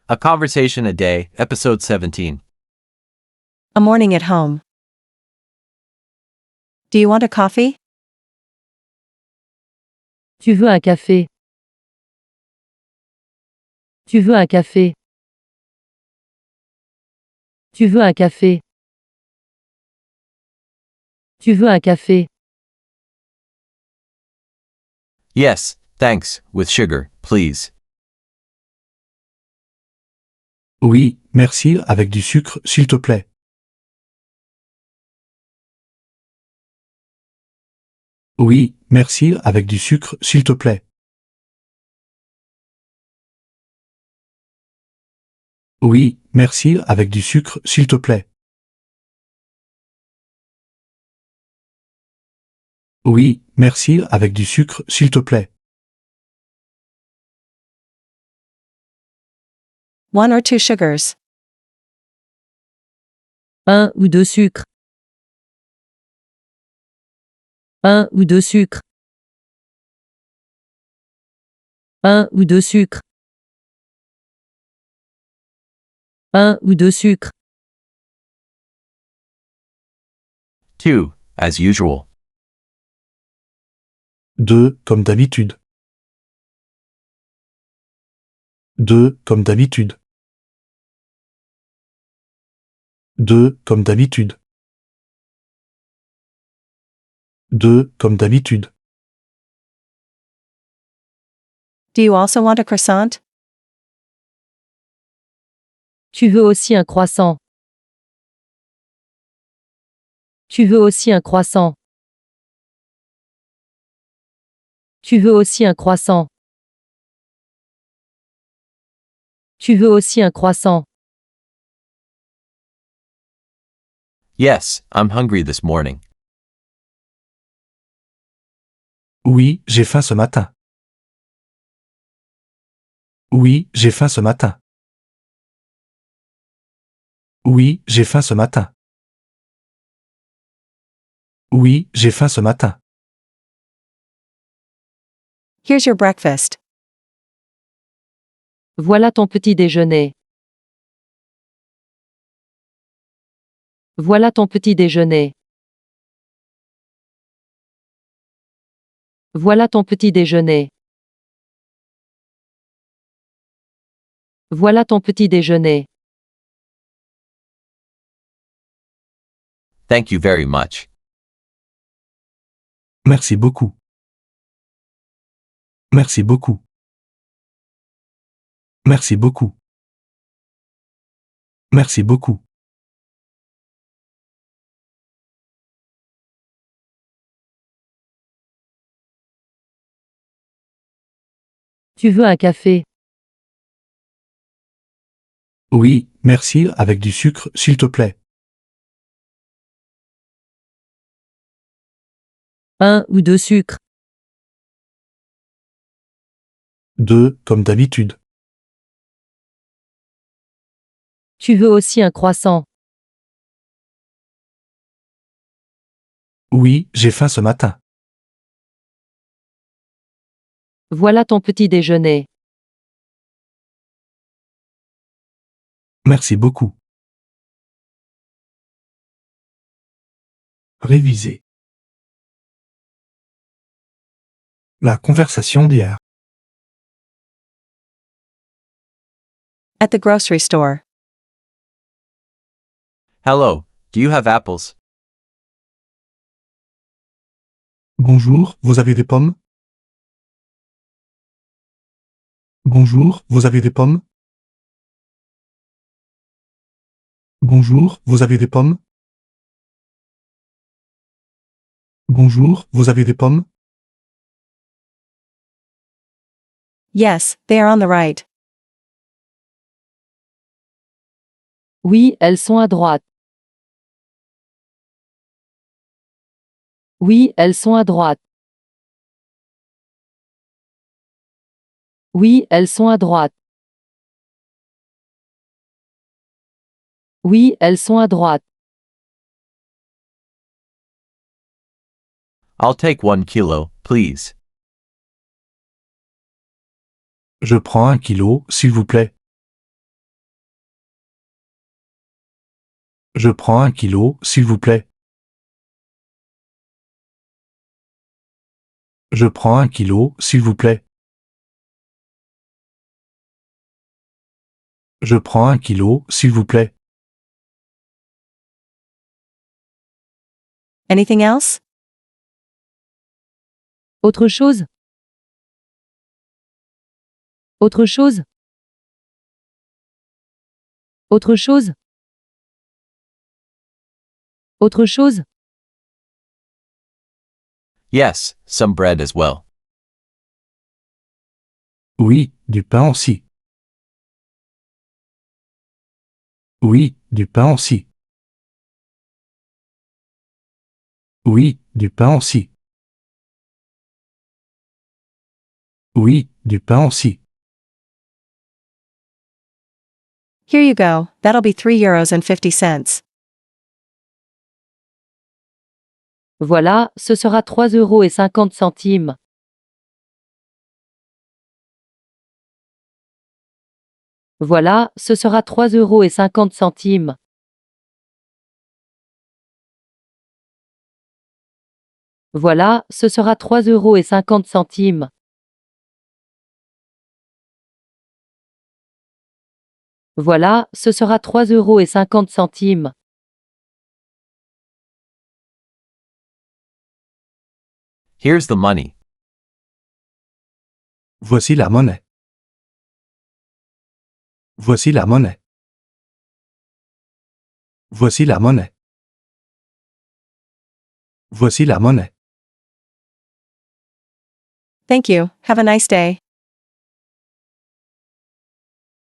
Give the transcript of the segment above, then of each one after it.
A Conversation a Day, Episode 17. A morning at home. Do you want a coffee? Tu veux un café? Tu veux un café? Tu veux un café? Tu veux un café? Yes, thanks, with sugar, please. Oui, merci, avec du sucre, s'il te plaît. Oui, merci, avec du sucre, s'il te plaît. Oui, merci, avec du sucre, s'il te plaît. Oui, merci, avec du sucre, s'il te plaît. One or two sugars. Un ou deux sucres. Un ou deux sucres. Un ou deux sucres. Un ou deux sucres. 2, as usual. 2, comme d'habitude. 2, comme d'habitude. 2, comme d'habitude. 2, comme d'habitude. Do you also want a croissant? Tu veux aussi un croissant? Tu veux aussi un croissant? Tu veux aussi un croissant? Tu veux aussi un croissant? Yes, I'm hungry this morning. Oui, j'ai faim ce matin. Oui, j'ai faim ce matin. Oui, j'ai faim ce matin. Oui, j'ai faim ce matin. Here's your breakfast. Voilà ton petit déjeuner. Voilà ton petit déjeuner. Voilà ton petit déjeuner. Voilà ton petit déjeuner. Thank you very much. Merci beaucoup. Merci beaucoup. Merci beaucoup. Merci beaucoup. Tu veux un café? Oui, merci, avec du sucre, s'il te plaît. Un ou deux sucres. 2, comme d'habitude. Tu veux aussi un croissant? Oui, j'ai faim ce matin. Voilà ton petit déjeuner. Merci beaucoup. Réviser. La conversation d'hier. At the grocery store. Hello, do you have apples? Bonjour, vous avez des pommes? Bonjour, vous avez des pommes? Bonjour, vous avez des pommes? Bonjour, vous avez des pommes? Yes, they are on the right. Oui, elles sont à droite. Oui, elles sont à droite. Oui, elles sont à droite. Oui, elles sont à droite. I'll take 1 kilo, please. Je prends 1 kilo, s'il vous plaît. Je prends 1 kilo, s'il vous plaît. Je prends 1 kilo, s'il vous plaît. Je prends 1 kilo, s'il vous plaît. Anything else? Autre chose? Autre chose? Autre chose? Autre chose? Yes, some bread as well. Oui, du pain aussi. Oui, du pain aussi. Oui, du pain aussi. Oui, du pain aussi. Here you go, that'll be €3.50. Voilà, ce sera 3,50 €. Voilà, ce sera 3,50 €. Voilà, ce sera 3,50 €. Voilà, ce sera 3,50 €. Here's the money. Voici la monnaie. Voici la monnaie. Voici la monnaie. Voici la monnaie. Thank you, have a nice day.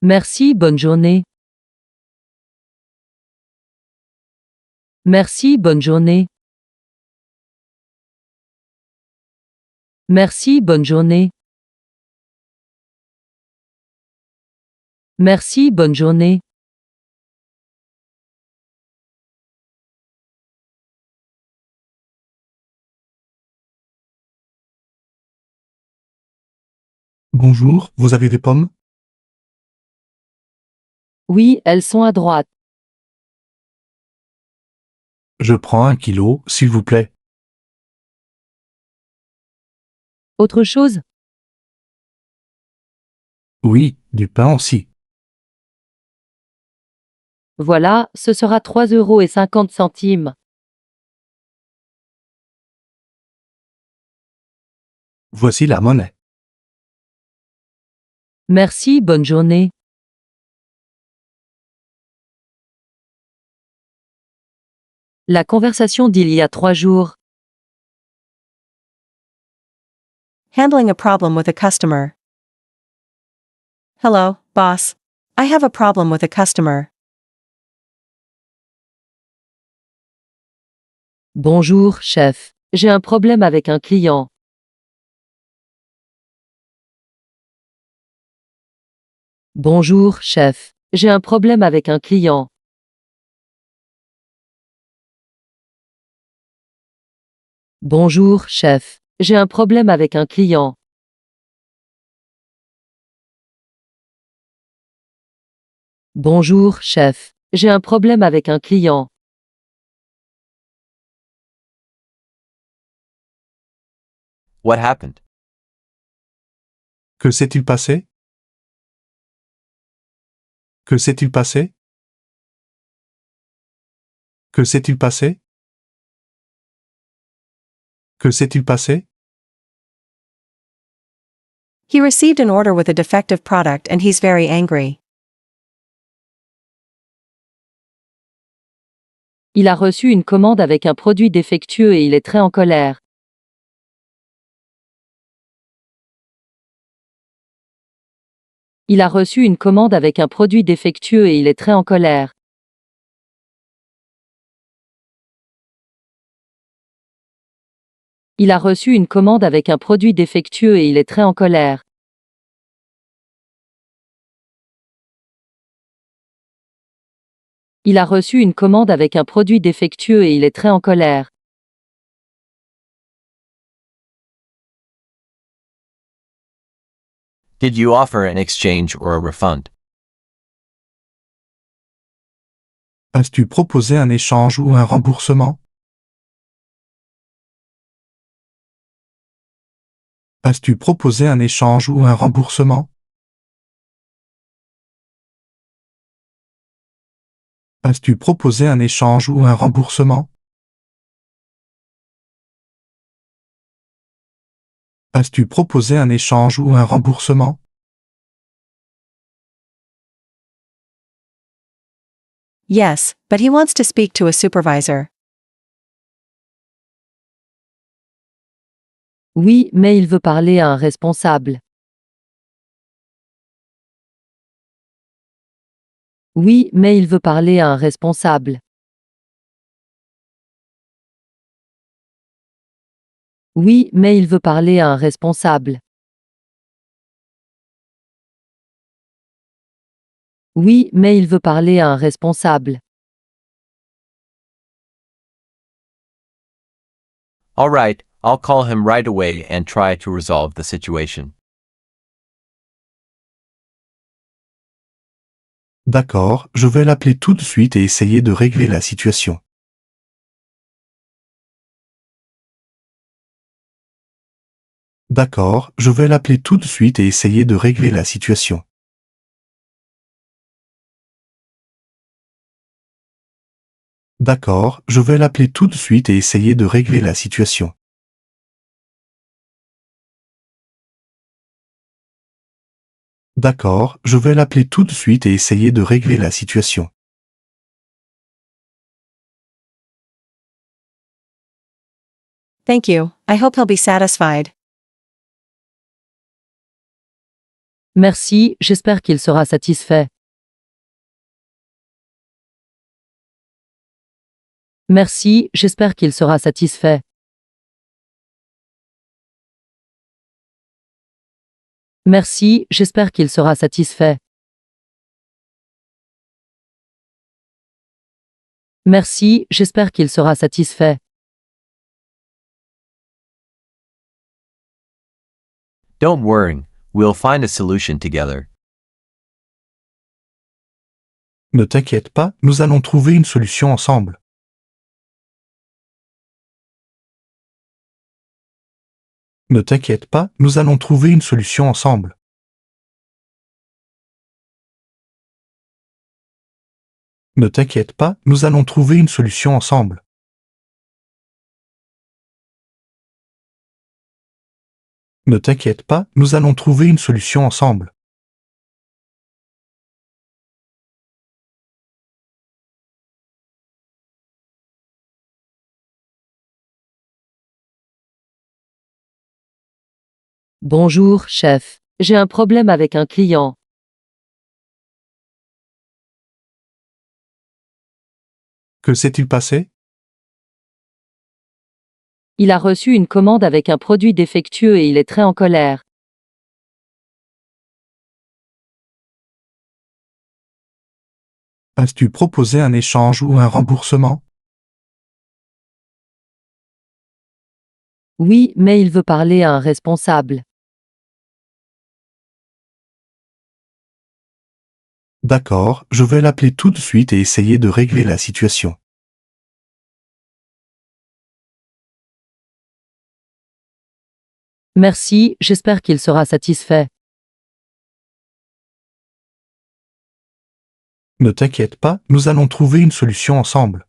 Merci, bonne journée. Merci, bonne journée. Merci, bonne journée. Merci, bonne journée. Bonjour, vous avez des pommes? Oui, elles sont à droite. Je prends 1 kilo, s'il vous plaît. Autre chose? Oui, du pain aussi. Voilà, ce sera 3,50 €. Voici la monnaie. Merci, bonne journée. La conversation d'il y a 3 jours. Handling a problem with a customer. Hello, boss. I have a problem with a customer. Bonjour, chef. J'ai un problème avec un client. Bonjour, chef. J'ai un problème avec un client. Bonjour, chef. J'ai un problème avec un client. Bonjour, chef. J'ai un problème avec un client. What happened? Que s'est-il passé? Que s'est-il passé? Que s'est-il passé? Que s'est-il passé? He received an order with a defective product and he's very angry. Il a reçu une commande avec un produit défectueux et il est très en colère. Il a reçu une commande avec un produit défectueux et il est très en colère. Il a reçu une commande avec un produit défectueux et il est très en colère. Il a reçu une commande avec un produit défectueux et il est très en colère. Did you offer an exchange or a refund? As-tu proposé un échange ou un remboursement? As-tu proposé un échange ou un remboursement? As-tu proposé un échange ou un remboursement? As-tu proposé un échange ou un remboursement? Yes, but he wants to speak to a supervisor. Oui, mais il veut parler à un responsable. Oui, mais il veut parler à un responsable. Oui, mais il veut parler à un responsable. Oui, mais il veut parler à un responsable. All right, I'll call him right away and try to resolve the situation. D'accord, je vais l'appeler tout de suite et essayer de régler la situation. D'accord, je vais l'appeler tout de suite et essayer de régler la situation. D'accord, je vais l'appeler tout de suite et essayer de régler la situation. D'accord, je vais l'appeler tout de suite et essayer de régler la situation. Thank you, I hope he'll be satisfied. Merci, j'espère qu'il sera satisfait. Merci, j'espère qu'il sera satisfait. Merci, j'espère qu'il sera satisfait. Merci, j'espère qu'il sera satisfait. Don't worry, we'll find a solution together. Ne t'inquiète pas, nous allons trouver une solution ensemble. Ne t'inquiète pas, nous allons trouver une solution ensemble. Ne t'inquiète pas, nous allons trouver une solution ensemble. Ne t'inquiète pas, nous allons trouver une solution ensemble. Bonjour, chef. J'ai un problème avec un client. Que s'est-il passé? Il a reçu une commande avec un produit défectueux et il est très en colère. As-tu proposé un échange ou un remboursement? Oui, mais il veut parler à un responsable. D'accord, je vais l'appeler tout de suite et essayer de régler la situation. Merci, j'espère qu'il sera satisfait. Ne t'inquiète pas, nous allons trouver une solution ensemble.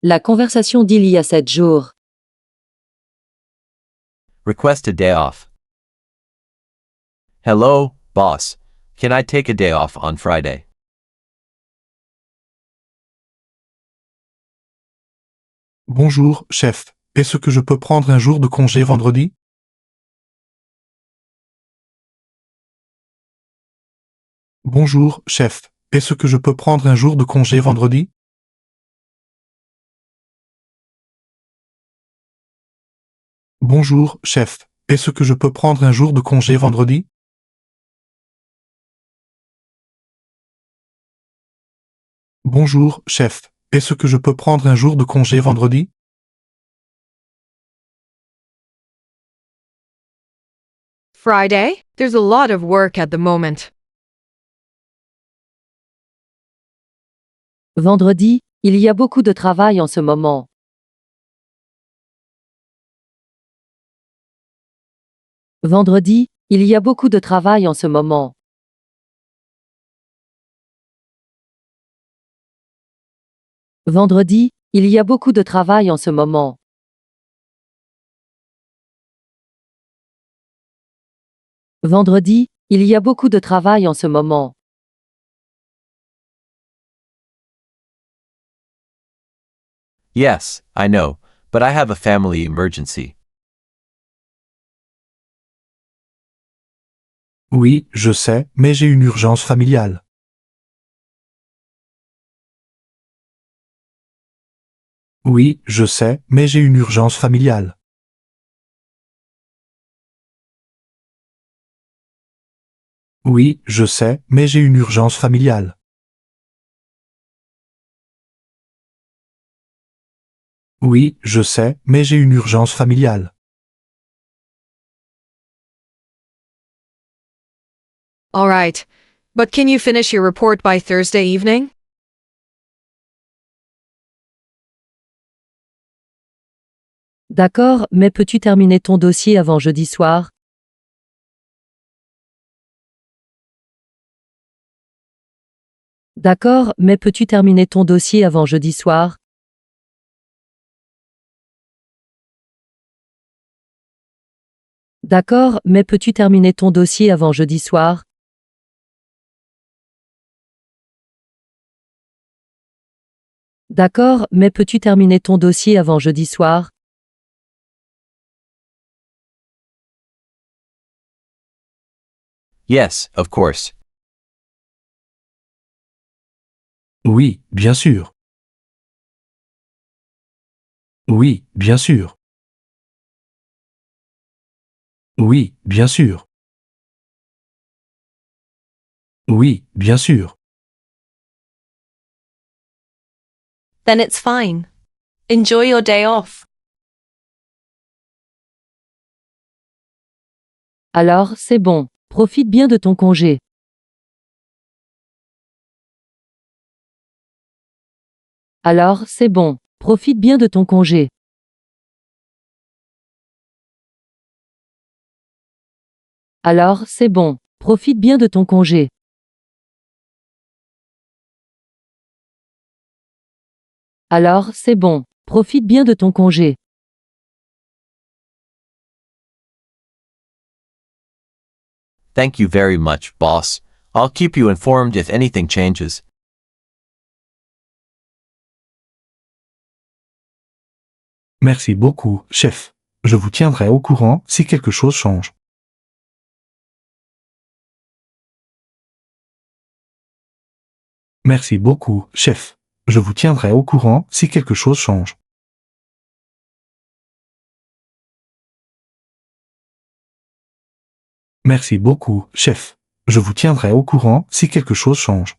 La conversation d'il y a 7 jours. Request a day off. Hello, boss. Can I take a day off on Friday? Bonjour, chef. Est-ce que je peux prendre un jour de congé vendredi? Bonjour, chef. Est-ce que je peux prendre un jour de congé vendredi? Bonjour, chef. Est-ce que je peux prendre un jour de congé vendredi? Bonjour, chef. Est-ce que je peux prendre un jour de congé vendredi? Friday? There's a lot of work at the moment. Vendredi, il y a beaucoup de travail en ce moment. Vendredi, il y a beaucoup de travail en ce moment. Vendredi, il y a beaucoup de travail en ce moment. Vendredi, il y a beaucoup de travail en ce moment. Yes, I know, but I have a family emergency. Oui, je sais, mais j'ai une urgence familiale. Oui, je sais, mais j'ai une urgence familiale. Oui, je sais, mais j'ai une urgence familiale. Oui, je sais, mais j'ai une urgence familiale. All right. But can you finish your report by Thursday evening? D'accord, mais peux-tu terminer ton dossier avant jeudi soir? D'accord, mais peux-tu terminer ton dossier avant jeudi soir? D'accord, mais peux-tu terminer ton dossier avant jeudi soir? D'accord, mais peux-tu terminer ton dossier avant jeudi soir? Yes, of course. Oui, bien sûr. Oui, bien sûr. Oui, bien sûr. Oui, bien sûr. Then it's fine. Enjoy your day off. Alors, c'est bon. Profite bien de ton congé. Alors, c'est bon. Profite bien de ton congé. Alors, c'est bon. Profite bien de ton congé. Alors, c'est bon. Profite bien de ton congé. Thank you very much, boss. I'll keep you informed if anything changes. Merci beaucoup, chef. Je vous tiendrai au courant si quelque chose change. Merci beaucoup, chef. Je vous tiendrai au courant si quelque chose change. Merci beaucoup, chef. Je vous tiendrai au courant si quelque chose change.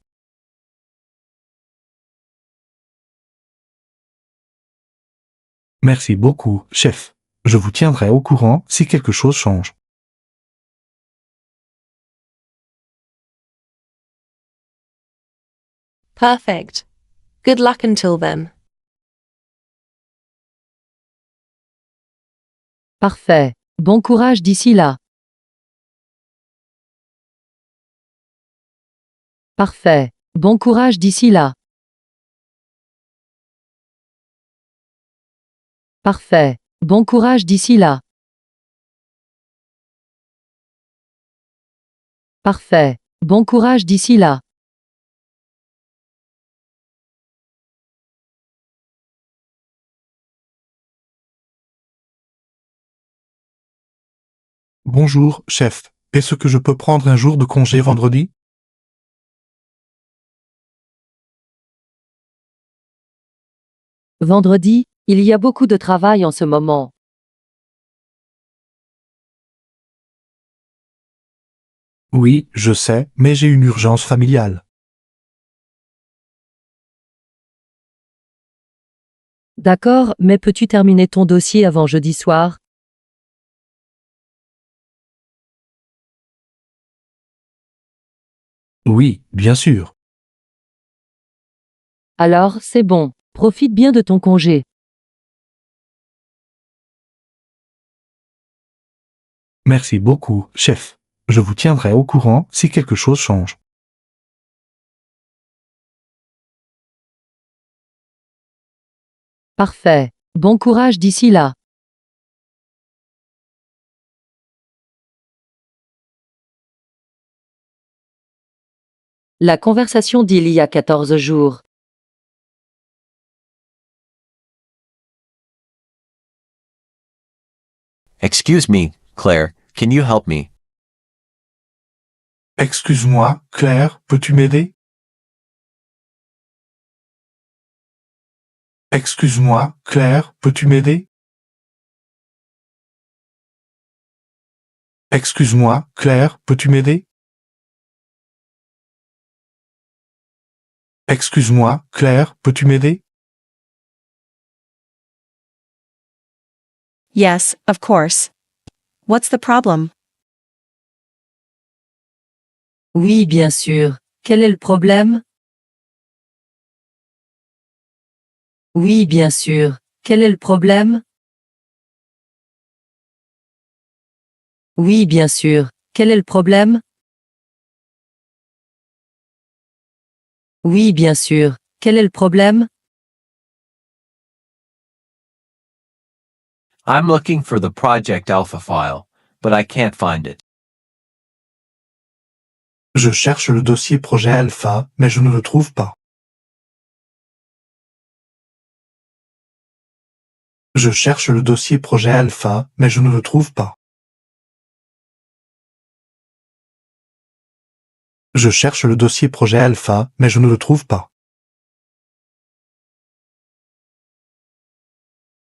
Merci beaucoup, chef. Je vous tiendrai au courant si quelque chose change. Perfect. Good luck until then. Parfait. Bon courage d'ici là. Parfait. Bon courage d'ici là. Parfait. Bon courage d'ici là. Parfait. Bon courage d'ici là. Bonjour, chef. Est-ce que je peux prendre un jour de congé vendredi? Vendredi, il y a beaucoup de travail en ce moment. Oui, je sais, mais j'ai une urgence familiale. D'accord, mais peux-tu terminer ton dossier avant jeudi soir? Oui, bien sûr. Alors, c'est bon. Profite bien de ton congé. Merci beaucoup, chef. Je vous tiendrai au courant si quelque chose change. Parfait. Bon courage d'ici là. La conversation d'il y a 14 jours. Excuse me, Claire, can you help me? Excuse-moi, Claire, peux-tu m'aider? Excuse-moi, Claire, peux-tu m'aider? Excuse-moi, Claire, peux-tu m'aider? Excuse-moi, Claire, peux-tu m'aider? Yes, of course. What's the problem? Oui, bien sûr. Quel est le problème? Oui, bien sûr. Quel est le problème? Oui, bien sûr. Quel est le problème? Oui, bien sûr. Quel est le problème? I'm looking for the Project Alpha file, but I can't find it. Je cherche le dossier projet Alpha, mais je ne le trouve pas. Je cherche le dossier projet Alpha, mais je ne le trouve pas. Je cherche le dossier projet Alpha, mais je ne le trouve pas.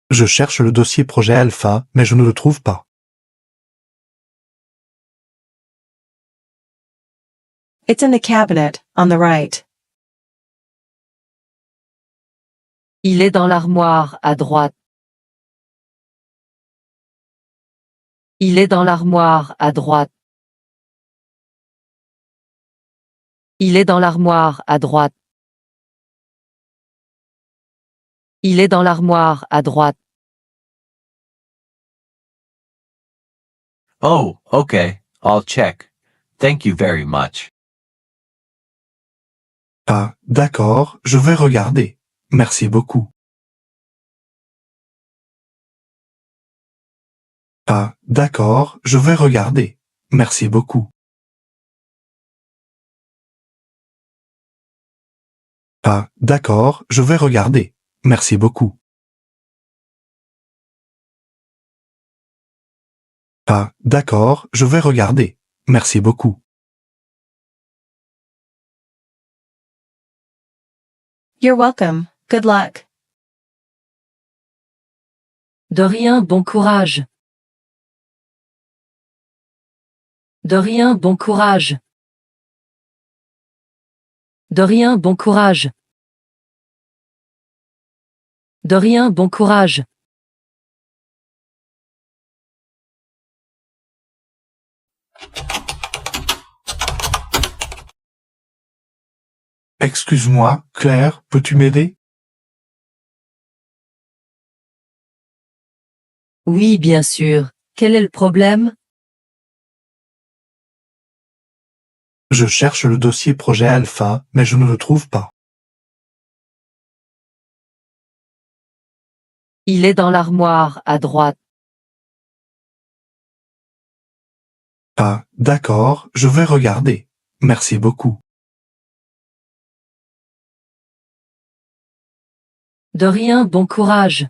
Je cherche le dossier projet Alpha, mais je ne le trouve pas. It's in the cabinet, on the right. Il est dans l'armoire, à droite. Il est dans l'armoire, à droite. Il est dans l'armoire, à droite. Il est dans l'armoire, à droite. Oh, okay, I'll check. Thank you very much. Ah, d'accord, je vais regarder. Merci beaucoup. Ah, d'accord, je vais regarder. Merci beaucoup. Ah, d'accord, je vais regarder. Merci beaucoup. Ah, d'accord, je vais regarder. Merci beaucoup. You're welcome. Good luck. De rien, bon courage. De rien, bon courage. De rien, bon courage. De rien, bon courage. Excuse-moi, Claire, peux-tu m'aider? Oui, bien sûr. Quel est le problème? Je cherche le dossier projet Alpha, mais je ne le trouve pas. Il est dans l'armoire, à droite. Ah, d'accord, je vais regarder. Merci beaucoup. De rien, bon courage.